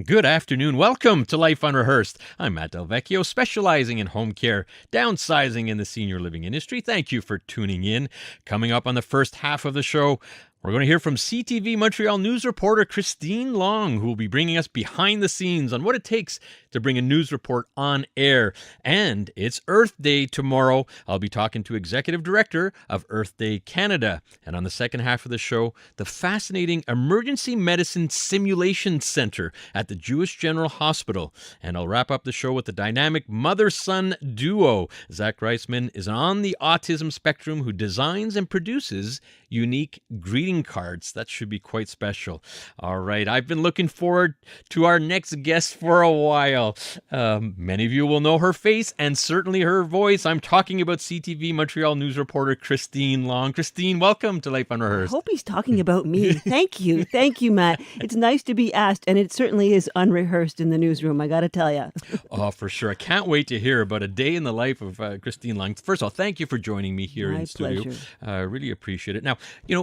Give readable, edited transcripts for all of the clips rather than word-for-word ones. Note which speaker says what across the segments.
Speaker 1: Good afternoon. Welcome to Life Unrehearsed. I'm Matt Del Vecchio, specializing in home care, downsizing in the senior living industry. Thank you for tuning in. Coming up on the first half of the show, we're going to hear from CTV Montreal news reporter Christine Long, who will be bringing us behind the scenes on what it takes to bring a news report on air. And it's Earth Day tomorrow. I'll be talking to Executive Director of Earth Day Canada. And on the second half of the show, the fascinating Emergency Medicine Simulation Center at the Jewish General Hospital. And I'll wrap up the show with the dynamic mother-son duo. Zach Reisman is on the autism spectrum who designs and produces unique greeting cards. That should be quite special. All right, I've been looking forward to our next guest for a while. Many of you will know her face and certainly her voice. I'm talking about CTV Montreal news reporter Christine Long. Christine, welcome to Life
Speaker 2: I
Speaker 1: Unrehearsed.
Speaker 2: hope he's talking about me. Thank you. Thank you, Matt. It's nice to be asked, and it certainly is unrehearsed in the newsroom, I got to tell you.
Speaker 1: Oh, for sure. I can't wait to hear about a day in the life of Christine Long. First of all, thank you for joining me here
Speaker 2: My
Speaker 1: in studio.
Speaker 2: pleasure.
Speaker 1: I really appreciate it. Now,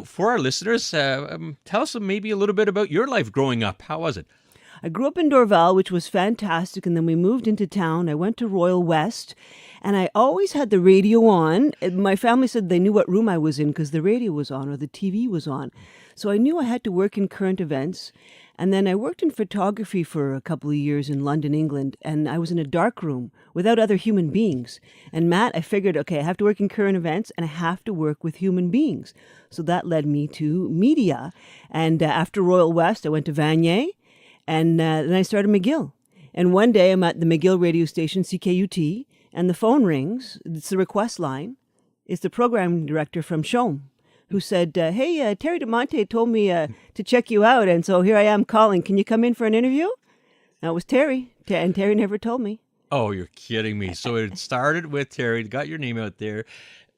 Speaker 1: for our listeners, tell us maybe a little bit about your life growing up. How was it?
Speaker 2: I grew up in Dorval, which was fantastic, and then we moved into town. I went to Royal West, and I always had the radio on. My family said they knew what room I was in because the radio was on or the TV was on. So I knew I had to work in current events. And then I worked in photography for a couple of years in London, England, and I was in a dark room without other human beings. And Matt, I figured, okay, I have to work in current events and I have to work with human beings. So that led me to media. And after Royal West, I went to Vanier, and then I started McGill. And one day I'm at the McGill radio station, CKUT, and the phone rings. It's the request line. It's the program director from Shome, who said, hey, Terry DeMonte told me to check you out, and so here I am calling. Can you come in for an interview? That was Terry, and Terry never told me.
Speaker 1: Oh, you're kidding me. So it started with Terry, got your name out there.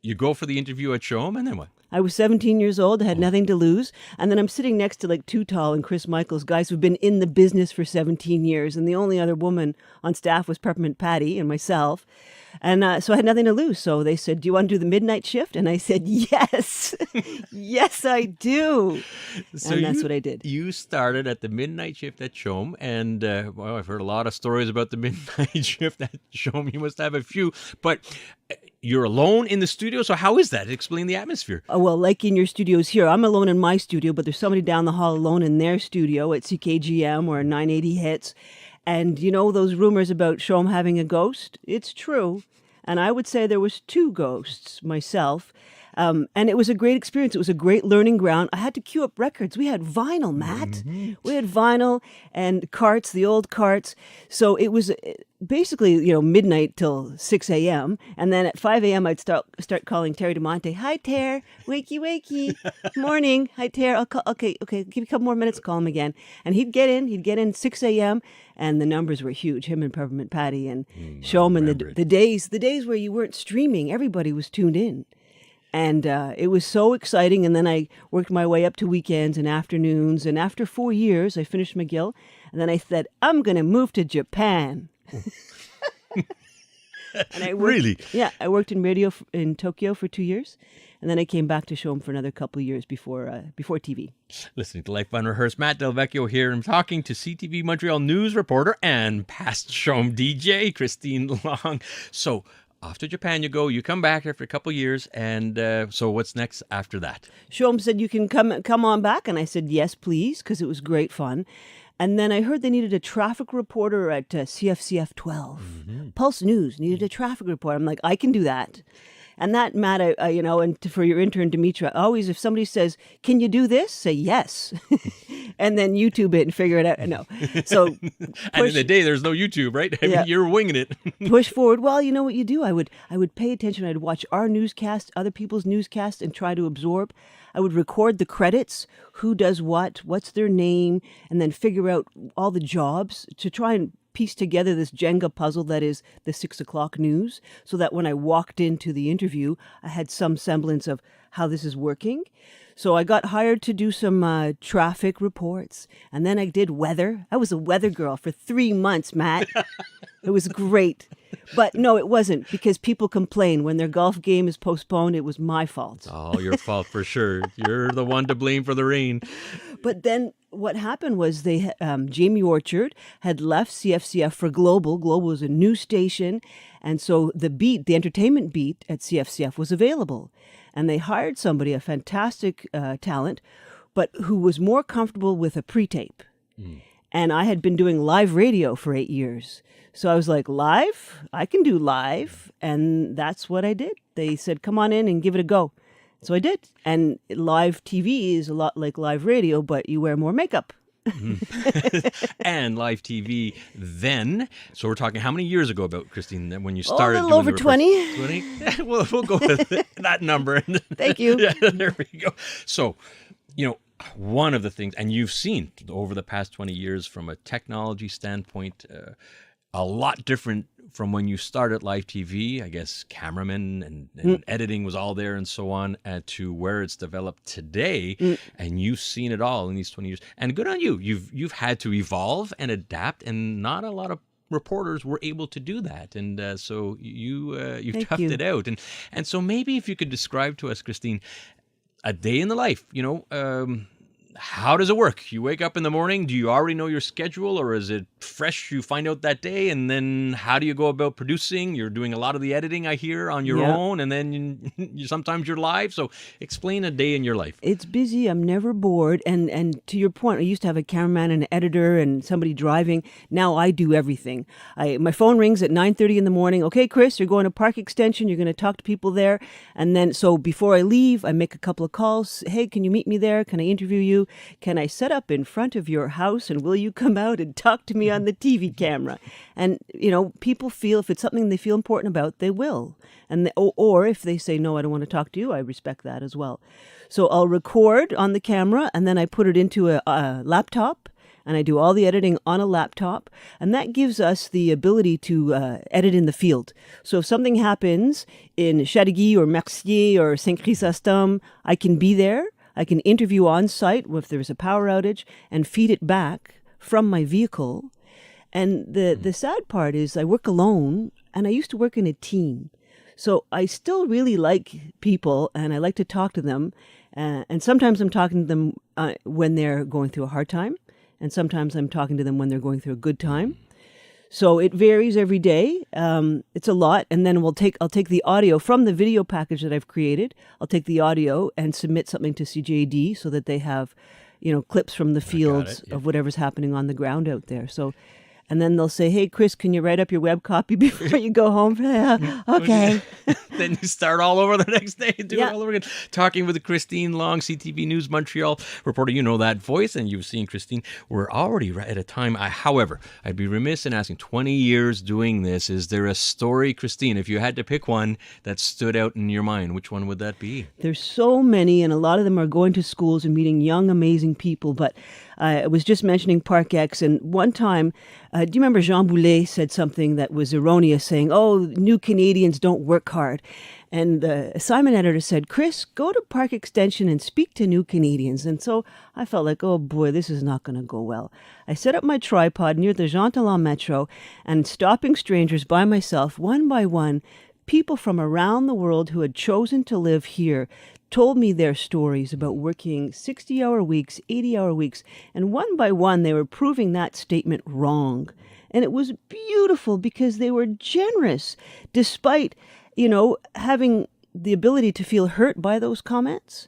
Speaker 1: You go for the interview at Shome, and then what?
Speaker 2: I was 17 years old, I had nothing to lose, and then I'm sitting next to like Too Tall and Chris Michaels, guys who've been in the business for 17 years, and the only other woman on staff was Peppermint Patty and myself, and so I had nothing to lose. So they said, do you want to do the midnight shift? And I said, yes, yes, I do.
Speaker 1: So
Speaker 2: And that's what I did.
Speaker 1: You started at the midnight shift at Shome, and well, I've heard a lot of stories about the midnight shift at Shome. You must have a few, but you're alone in the studio. So how is that? Explain the atmosphere.
Speaker 2: Oh, well, like in your studios here, I'm alone in my studio, but there's somebody down the hall alone in their studio at CKGM or 980 Hits. And you know those rumors about Shome having a ghost? It's true. And I would say there was 2 ghosts myself. And it was a great experience. It was a great learning ground. I had to queue up records. We had vinyl, Matt.
Speaker 1: Mm-hmm.
Speaker 2: We had vinyl and carts, the old carts. So it was basically, midnight till 6 a.m. And then at 5 a.m., I'd start calling Terry DeMonte. Hi, Ter. Wakey, wakey. Morning. Hi, Ter. I'll call. Okay. Give me a couple more minutes. Call him again. And he'd get in 6 a.m. And the numbers were huge. Him and Peppermint Patty and Shome. And the days where you weren't streaming, everybody was tuned in. And it was so exciting. And then I worked my way up to weekends and afternoons. And after 4 years, I finished McGill. And then I said, I'm going to move to Japan. And I worked,
Speaker 1: Really?
Speaker 2: Yeah, I worked in radio in Tokyo for 2 years. And then I came back to Shome for another couple of years before TV.
Speaker 1: Listening to Life Unrehearsed, Matt Del Vecchio here. I'm talking to CTV Montreal news reporter and past Shome DJ, Christine Long. So off to Japan you go. You come back after a couple of years, and so what's next after that?
Speaker 2: Shome said, you can come on back. And I said, yes, please, because it was great fun. And then I heard they needed a traffic reporter at CFCF 12. Mm-hmm. Pulse News needed a traffic reporter. I'm like, I can do that. And that, Matt, and for your intern, Demetra, always if somebody says, can you do this? Say yes. And then YouTube it and figure it out. No. So
Speaker 1: and in the day, there's no YouTube, right? I mean, you're winging it.
Speaker 2: Push forward. Well, you know what you do? I would pay attention. I'd watch our newscast, other people's newscasts, and try to absorb. I would record the credits, who does what's their name, and then figure out all the jobs to try and piece together this Jenga puzzle that is the 6 o'clock news, so that when I walked into the interview, I had some semblance of how this is working. So I got hired to do some traffic reports, and then I did weather. I was a weather girl for 3 months, Matt. It was great. But no, it wasn't, because people complain when their golf game is postponed. It was my fault.
Speaker 1: It's all your fault for sure. You're the one to blame for the rain.
Speaker 2: But then what happened was Jamie Orchard had left CFCF for Global. Global was a new station. And so the entertainment beat at CFCF was available. And they hired somebody, a fantastic talent, but who was more comfortable with a pre-tape. And I had been doing live radio for 8 years. So I was like, live? I can do live. And that's what I did. They said, come on in and give it a go. So I did. And live TV is a lot like live radio, but you wear more makeup.
Speaker 1: And live TV then. So we're talking how many years ago about, Christine, when you
Speaker 2: A
Speaker 1: started?
Speaker 2: little over 20.
Speaker 1: 20? We'll go with that number.
Speaker 2: Thank you.
Speaker 1: Yeah, there we go. So, one of the things, and you've seen over the past 20 years from a technology standpoint, a lot different from when you started live TV. I guess cameramen and editing was all there and so on, to where it's developed today. And you've seen it all in these 20 years. And good on you. You've had to evolve and adapt, and not a lot of reporters were able to do that. And so you toughed it out. And so maybe if you could describe to us, Christine, a day in the life, how does it work? You wake up in the morning, do you already know your schedule, or is it fresh, you find out that day? And then how do you go about producing? You're doing a lot of the editing, I hear, on your own, and then sometimes you're live. So explain a day in your life.
Speaker 2: It's busy. I'm never bored. And to your point, I used to have a cameraman and an editor and somebody driving. Now I do everything. My phone rings at 9:30 in the morning. Okay, Chris, you're going to Park Extension. You're going to talk to people there. And then, so before I leave, I make a couple of calls. Hey, can you meet me there? Can I interview you? Can I set up in front of your house, and will you come out and talk to me on the TV camera? And, people feel, if it's something they feel important about, they will. And or if they say, no, I don't want to talk to you, I respect that as well. So I'll record on the camera, and then I put it into a laptop, and I do all the editing on a laptop. And that gives us the ability to edit in the field. So if something happens in Chateauguay or Mercier or Saint-Chrysostome, I can be there. I can interview on site if there's a power outage and feed it back from my vehicle. And the sad part is I work alone, and I used to work in a team. So I still really like people, and I like to talk to them. And sometimes I'm talking to them when they're going through a hard time. And sometimes I'm talking to them when they're going through a good time. So it varies every day. It's a lot. And then I'll take the audio from the video package that I've created. I'll take the audio and submit something to CJD so that they have, clips from the fields of whatever's happening on the ground out there. So, and then they'll say, hey, Chris, can you write up your web copy before you go home? Okay.
Speaker 1: Then you start all over the next day and do it all over again. Talking with Christine Long, CTV News Montreal reporter. You know that voice, and you've seen Christine. We're already at a time. However, I'd be remiss in asking, 20 years doing this, is there a story, Christine, if you had to pick one that stood out in your mind, which one would that be?
Speaker 2: There's so many, and a lot of them are going to schools and meeting young, amazing people. But I was just mentioning Park X, and one time, do you remember Jean Boulet said something that was erroneous, saying, oh, new Canadians don't work hard. And the assignment editor said, Chris, go to Park Extension and speak to new Canadians. And so I felt like, oh boy, this is not going to go well. I set up my tripod near the Jean Talon Metro, and stopping strangers by myself, one by one, people from around the world who had chosen to live here told me their stories about working 60-hour weeks, 80-hour weeks, and one by one they were proving that statement wrong. And it was beautiful because they were generous, despite, having the ability to feel hurt by those comments.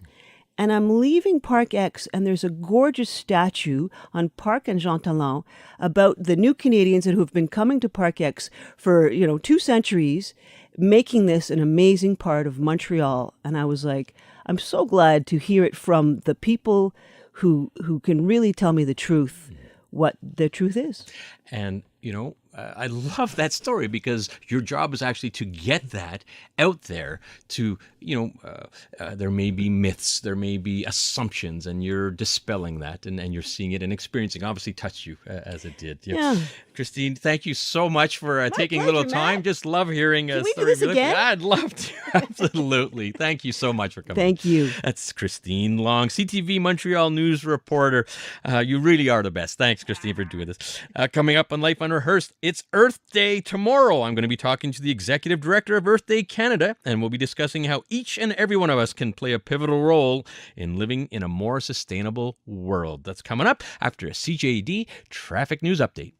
Speaker 2: And I'm leaving Park X, and there's a gorgeous statue on Park and Jean Talon about the new Canadians who have been coming to Park X for, 2 centuries, making this an amazing part of Montreal. And I was like, I'm so glad to hear it from the people who can really tell me the truth, what the truth is.
Speaker 1: And, I love that story, because your job is actually to get that out there to, there may be myths, there may be assumptions, and you're dispelling that, and you're seeing it and experiencing. Obviously touched you as it did.
Speaker 2: Yeah.
Speaker 1: Christine, thank you so much for taking a little time.
Speaker 2: Matt.
Speaker 1: Just love hearing a
Speaker 2: Can we
Speaker 1: story.
Speaker 2: do this again?
Speaker 1: I'd love to. Absolutely. Thank you so much for coming.
Speaker 2: Thank you.
Speaker 1: That's Christine Long, CTV Montreal news reporter. You really are the best. Thanks, Christine, for doing this. Coming up on Life Unrehearsed, It's Earth Day tomorrow. I'm going to be talking to the Executive Director of Earth Day Canada, and we'll be discussing how each and every one of us can play a pivotal role in living in a more sustainable world. That's coming up after a CJD traffic news update.